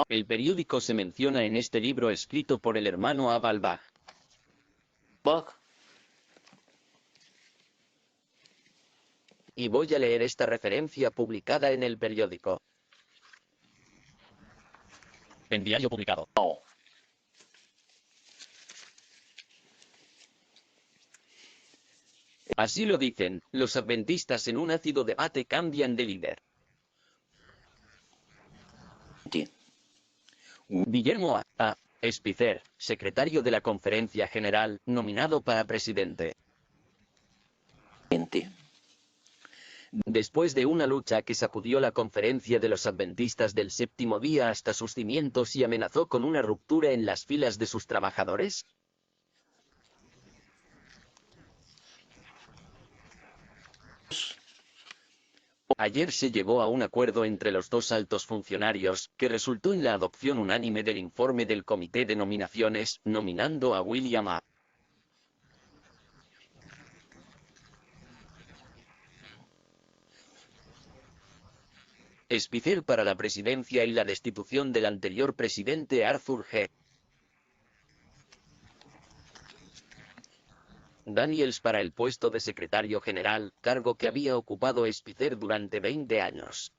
El periódico se menciona en este libro escrito por el hermano Abalbach. Y voy a leer esta referencia publicada en el periódico. En diario publicado. Así lo dicen, los adventistas en un ácido debate cambian de líder. Guillermo A. Spitzer, secretario de la Conferencia General, nominado para presidente. Después de una lucha que sacudió la conferencia de los adventistas del séptimo día hasta sus cimientos y amenazó con una ruptura en las filas de sus trabajadores. Ayer se llegó a un acuerdo entre los dos altos funcionarios, que resultó en la adopción unánime del informe del Comité de Nominaciones, nominando a William A. Spitzer para la presidencia y la destitución del anterior presidente Arthur G. Daniels para el puesto de secretario general, cargo que había ocupado Spitzer durante 20 años.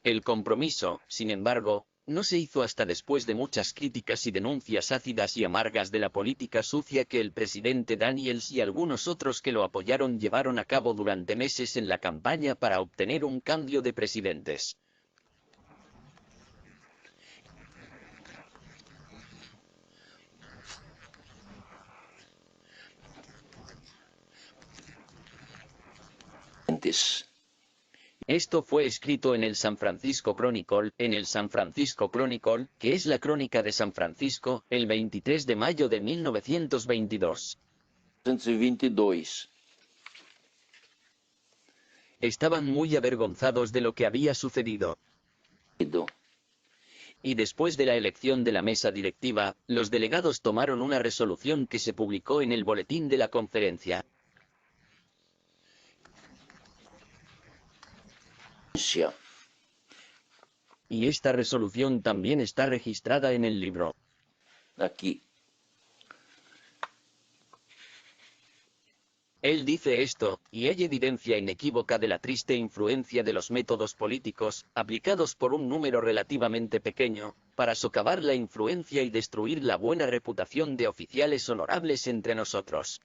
El compromiso, sin embargo, no se hizo hasta después de muchas críticas y denuncias ácidas y amargas de la política sucia que el presidente Daniels y algunos otros que lo apoyaron llevaron a cabo durante meses en la campaña para obtener un cambio de presidentes. Esto fue escrito en el San Francisco Chronicle, que es la crónica de San Francisco, el 23 de mayo de 1922. Estaban muy avergonzados de lo que había sucedido. Y después de la elección de la mesa directiva, los delegados tomaron una resolución que se publicó en el boletín de la conferencia. Y esta resolución también está registrada en el libro. Aquí. Él dice esto, y hay evidencia inequívoca de la triste influencia de los métodos políticos, aplicados por un número relativamente pequeño, para socavar la influencia y destruir la buena reputación de oficiales honorables entre nosotros.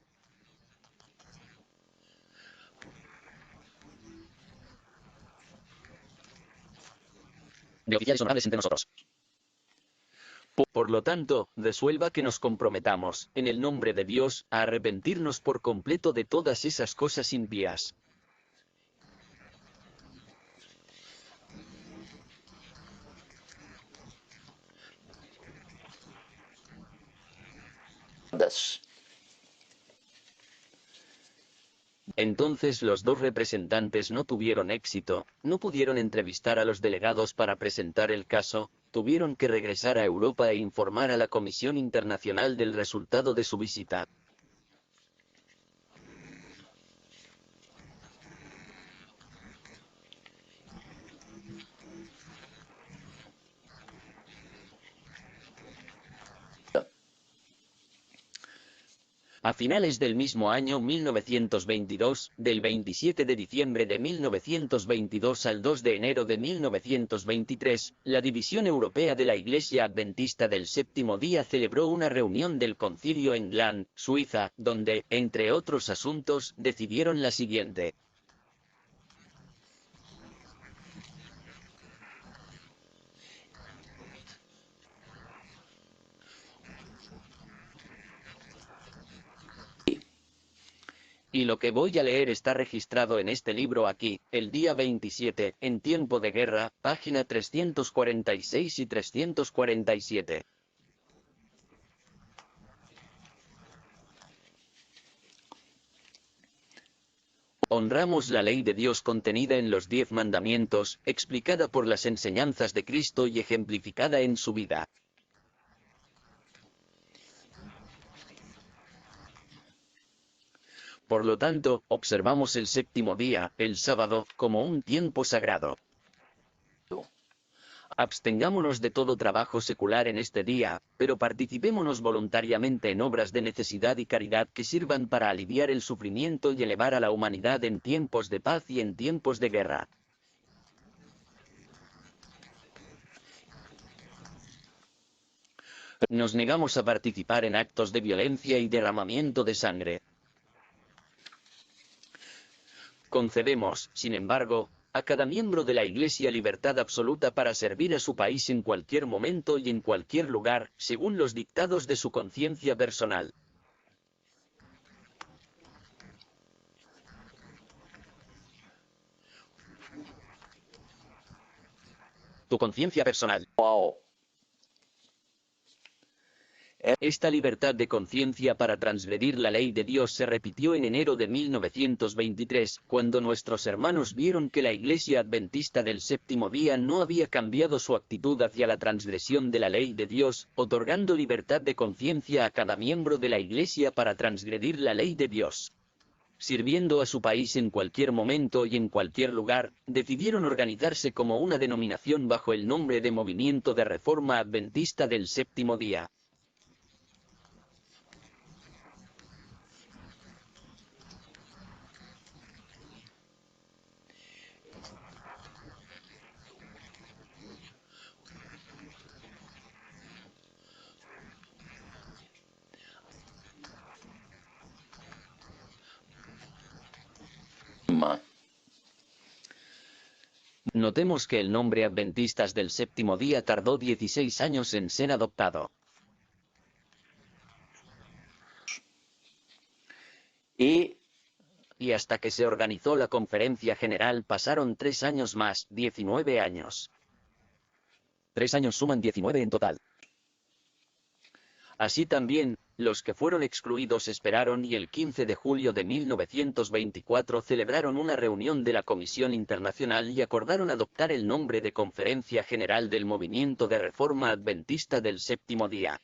Por lo tanto, resuelva que nos comprometamos, en el nombre de Dios, a arrepentirnos por completo de todas esas cosas impías. Entonces los dos representantes no tuvieron éxito, no pudieron entrevistar a los delegados para presentar el caso, tuvieron que regresar a Europa e informar a la Comisión Internacional del resultado de su visita. A finales del mismo año 1922, del 27 de diciembre de 1922 al 2 de enero de 1923, la División Europea de la Iglesia Adventista del Séptimo Día celebró una reunión del concilio en Gland, Suiza, donde, entre otros asuntos, decidieron la siguiente. Y lo que voy a leer está registrado en este libro aquí, el día 27, en tiempo de guerra, página 346 y 347. Honramos la ley de Dios contenida en los 10 mandamientos, explicada por las enseñanzas de Cristo y ejemplificada en su vida. Por lo tanto, observamos el séptimo día, el sábado, como un tiempo sagrado. Abstengámonos de todo trabajo secular en este día, pero participémonos voluntariamente en obras de necesidad y caridad que sirvan para aliviar el sufrimiento y elevar a la humanidad en tiempos de paz y en tiempos de guerra. Nos negamos a participar en actos de violencia y derramamiento de sangre. Concedemos, sin embargo, a cada miembro de la Iglesia libertad absoluta para servir a su país en cualquier momento y en cualquier lugar, según los dictados de su conciencia personal. Tu conciencia personal. Wow. Esta libertad de conciencia para transgredir la ley de Dios se repitió en enero de 1923, cuando nuestros hermanos vieron que la Iglesia Adventista del Séptimo Día no había cambiado su actitud hacia la transgresión de la ley de Dios, otorgando libertad de conciencia a cada miembro de la Iglesia para transgredir la ley de Dios. Sirviendo a su país en cualquier momento y en cualquier lugar, decidieron organizarse como una denominación bajo el nombre de Movimiento de Reforma Adventista del Séptimo Día. Notemos que el nombre Adventistas del Séptimo Día tardó 16 años en ser adoptado. Y Y hasta que se organizó la Conferencia General pasaron 3 años más, 19 años. 3 años suman 19 en total. Así también, los que fueron excluidos esperaron y el 15 de julio de 1924 celebraron una reunión de la Comisión Internacional y acordaron adoptar el nombre de Conferencia General del Movimiento de Reforma Adventista del Séptimo Día.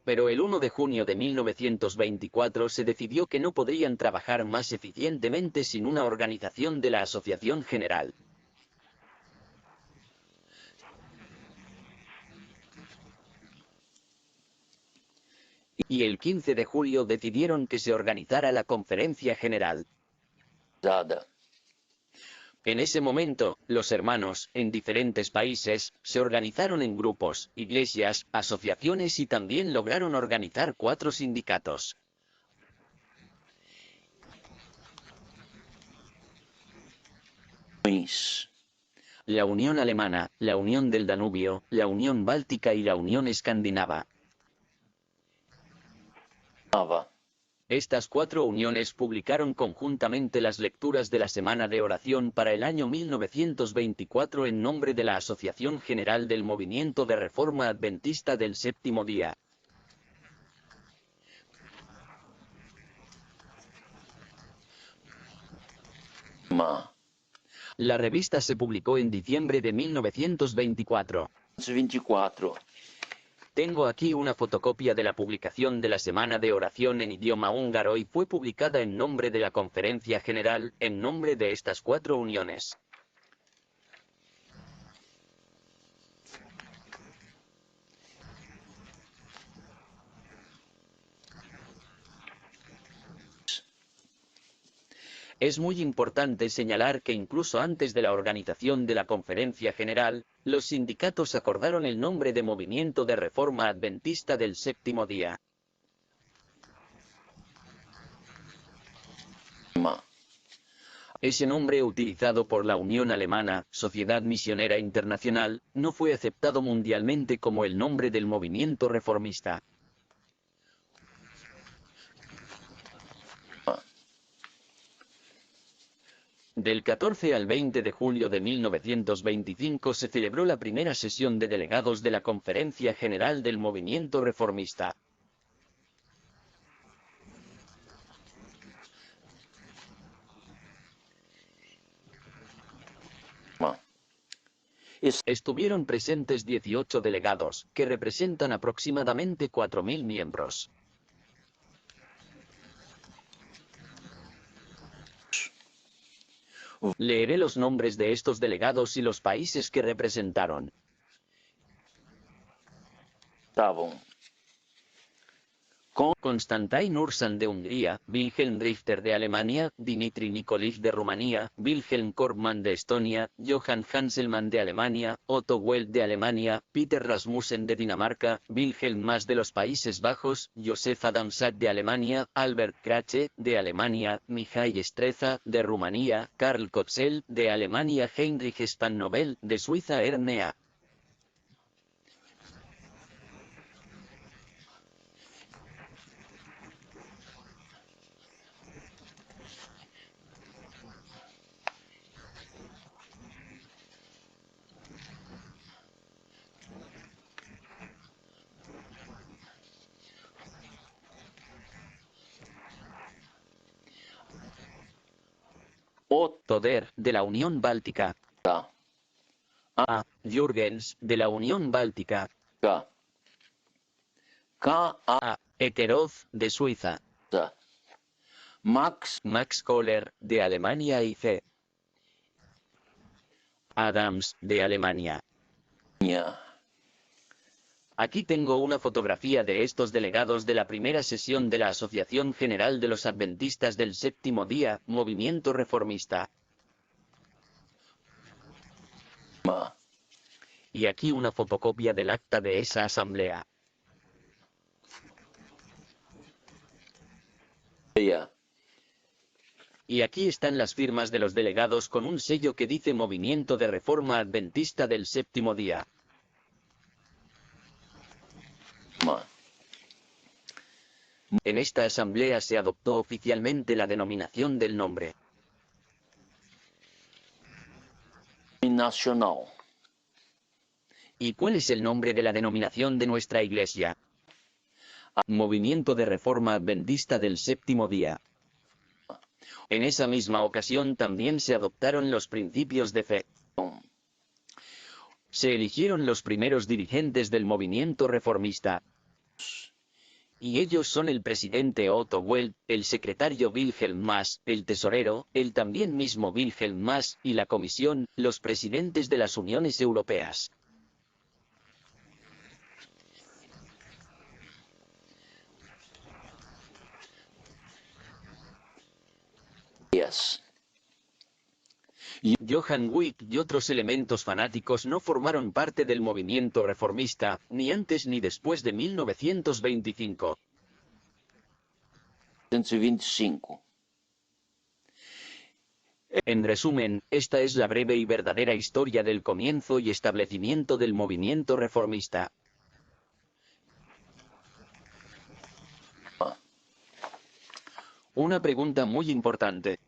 Pero el 1 de junio de 1924 se decidió que no podrían trabajar más eficientemente sin una organización de la Asociación General. Y el 15 de julio decidieron que se organizara la Conferencia General. Zada. En ese momento, los hermanos, en diferentes países, se organizaron en grupos, iglesias, asociaciones y también lograron organizar 4 sindicatos. La Unión Alemana, la Unión del Danubio, la Unión Báltica y la Unión Escandinava. Estas 4 uniones publicaron conjuntamente las lecturas de la Semana de Oración para el año 1924 en nombre de la Asociación General del Movimiento de Reforma Adventista del Séptimo Día. La revista se publicó en diciembre de 1924. 24. Tengo aquí una fotocopia de la publicación de la Semana de Oración en idioma húngaro y fue publicada en nombre de la Conferencia General, en nombre de estas 4 uniones. Es muy importante señalar que incluso antes de la organización de la Conferencia General, los sindicatos acordaron el nombre de Movimiento de Reforma Adventista del Séptimo Día. Ese nombre utilizado por la Unión Alemana, Sociedad Misionera Internacional, no fue aceptado mundialmente como el nombre del movimiento reformista. Del 14 al 20 de julio de 1925 se celebró la primera sesión de delegados de la Conferencia General del Movimiento Reformista. Estuvieron presentes 18 delegados, que representan aproximadamente 4.000 miembros. Leeré los nombres de estos delegados y los países que representaron. estavam Konstantin Ursan de Hungría, Wilhelm Richter de Alemania, Dimitri Nikolic de Rumanía, Wilhelm Korbmann de Estonia, Johann Hanselmann de Alemania, Otto Weld de Alemania, Peter Rasmussen de Dinamarca, Wilhelm Maas de los Países Bajos, Josef Adamczak de Alemania, Albert Krache de Alemania, Mihai Streza de Rumanía, Karl Kotzel de Alemania, Heinrich Spannobel de Suiza, Ernea. Toder, de la Unión Báltica. A. Jürgens, de la Unión Báltica. A. Ekeroth, de Suiza. Max Kohler, de Alemania y C. Adams, de Alemania. Aquí tengo una fotografía de estos delegados de la primera sesión de la Asociación General de los Adventistas del Séptimo Día, Movimiento Reformista. Y aquí una fotocopia del acta de esa asamblea. Y aquí están las firmas de los delegados con un sello que dice Movimiento de Reforma Adventista del Séptimo Día. En esta asamblea se adoptó oficialmente la denominación del nombre. Nacional. ¿Y cuál es el nombre de la denominación de nuestra iglesia? Movimiento de Reforma Adventista del Séptimo Día. En esa misma ocasión también se adoptaron los principios de fe. Se eligieron los primeros dirigentes del movimiento reformista. Y ellos son el presidente Otto Weld, el secretario Wilhelm Maas, el tesorero, el también mismo Wilhelm Maas, y la comisión, los presidentes de las uniones europeas. Johann Wick y otros elementos fanáticos no formaron parte del movimiento reformista, ni antes ni después de 1925. 125. En resumen, esta es la breve y verdadera historia del comienzo y establecimiento del movimiento reformista. Una pregunta muy importante.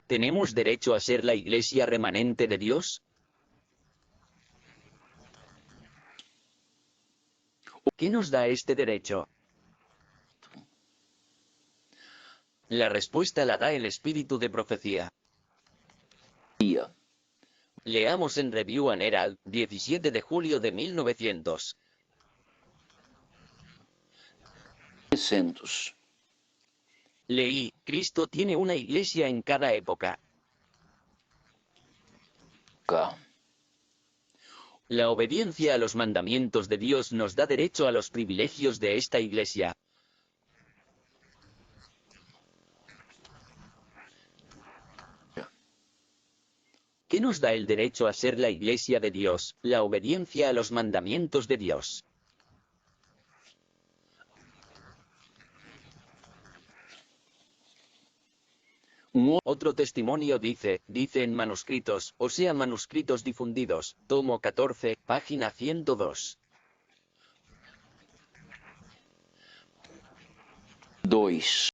¿Tenemos derecho a ser la iglesia remanente de Dios? ¿Qué nos da este derecho? La respuesta la da el espíritu de profecía. Leamos en Review and Herald, 17 de julio de 1900. 300. Leí, Cristo tiene una iglesia en cada época. La obediencia a los mandamientos de Dios nos da derecho a los privilegios de esta iglesia. ¿Qué nos da el derecho a ser la iglesia de Dios? La obediencia a los mandamientos de Dios. Otro testimonio dice en manuscritos, o sea manuscritos difundidos, tomo 14, página 102. 2.